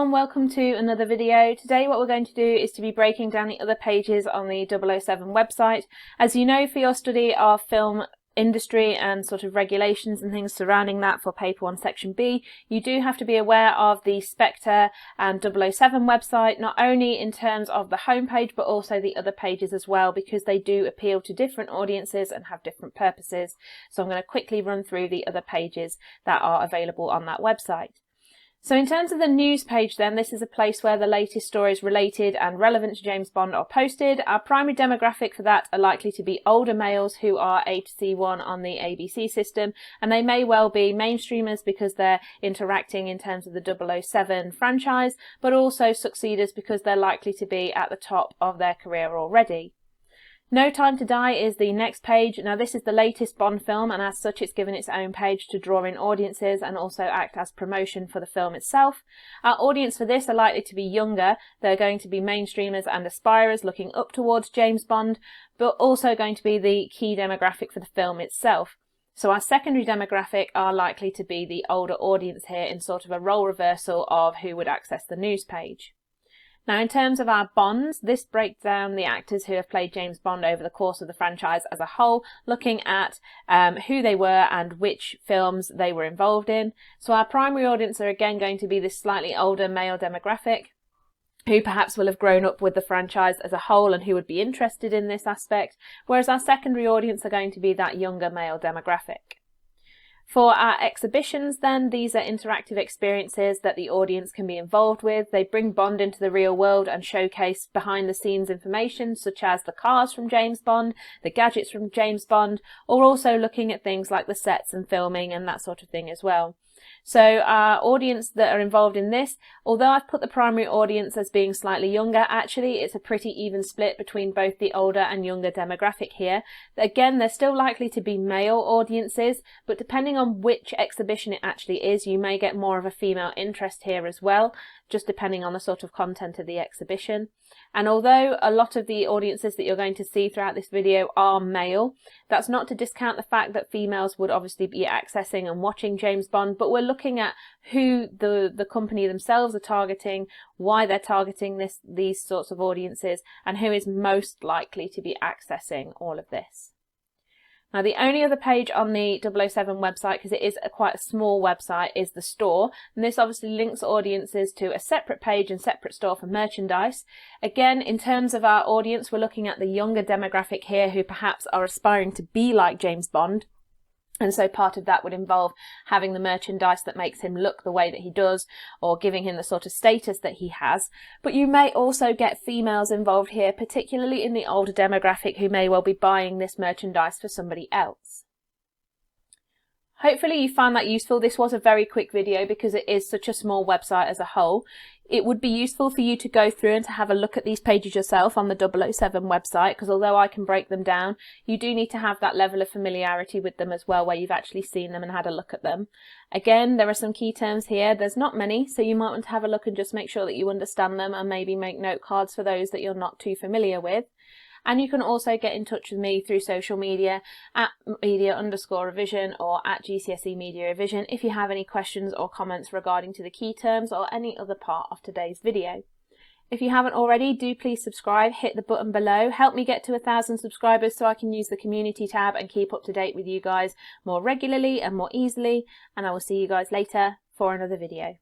everyone, welcome to another video. Today what we're going to do is to be breaking down the other pages on the 007 website. As you know, for your study of film industry and sort of regulations and things surrounding that for paper 1 section B, you do have to be aware of the Spectre and 007 website, not only in terms of the homepage but also the other pages as well, because they do appeal to different audiences and have different purposes. So I'm going to quickly run through the other pages that are available on that website. So in terms of the news page then, this is a place where the latest stories related and relevant to James Bond are posted. Our primary demographic for that are likely to be older males who are A to C1 on the ABC system, and they may well be mainstreamers because they're interacting in terms of the 007 franchise, but also succeeders because they're likely to be at the top of their career already. No Time to Die is the next page. Now this is the latest Bond film, and as such it's given its own page to draw in audiences and also act as promotion for the film itself. Our audience for this are likely to be younger. They're going to be mainstreamers and aspirers looking up towards James Bond, but also going to be the key demographic for the film itself. So our secondary demographic are likely to be the older audience here, in sort of a role reversal of who would access the news page. Now in terms of our Bonds, this breaks down the actors who have played James Bond over the course of the franchise as a whole, looking at who they were and which films they were involved in. So our primary audience are again going to be this slightly older male demographic, who perhaps will have grown up with the franchise as a whole and who would be interested in this aspect, whereas our secondary audience are going to be that younger male demographic. For our exhibitions then, these are interactive experiences that the audience can be involved with. They bring Bond into the real world and showcase behind the scenes information such as the cars from James Bond, the gadgets from James Bond, or also looking at things like the sets and filming and that sort of thing as well. So our audience that are involved in this, although I've put the primary audience as being slightly younger, actually it's a pretty even split between both the older and younger demographic here. Again, they're still likely to be male audiences, but depending on which exhibition it actually is, you may get more of a female interest here as well, just depending on the sort of content of the exhibition. And although a lot of the audiences that you're going to see throughout this video are male, that's not to discount the fact that females would obviously be accessing and watching James Bond, but we're looking at who the company themselves are targeting, why they're targeting these sorts of audiences, and who is most likely to be accessing all of this. Now the only other page on the 007 website, because it is quite a small website, is the store, and this obviously links audiences to a separate page and separate store for merchandise. Again, in terms of our audience, we're looking at the younger demographic here who perhaps are aspiring to be like James Bond. And so part of that would involve having the merchandise that makes him look the way that he does, or giving him the sort of status that he has. But you may also get females involved here, particularly in the older demographic, who may well be buying this merchandise for somebody else. Hopefully you found that useful. This was a very quick video because it is such a small website as a whole. It would be useful for you to go through and to have a look at these pages yourself on the 007 website, because although I can break them down, you do need to have that level of familiarity with them as well, where you've actually seen them and had a look at them. Again, there are some key terms here. There's not many, so you might want to have a look and just make sure that you understand them, and maybe make note cards for those that you're not too familiar with. And you can also get in touch with me through social media at media_revision or at GCSE Media Revision if you have any questions or comments regarding to the key terms or any other part of today's video. If you haven't already, do please subscribe, hit the button below, help me get to 1,000 subscribers so I can use the community tab and keep up to date with you guys more regularly and more easily, and I will see you guys later for another video.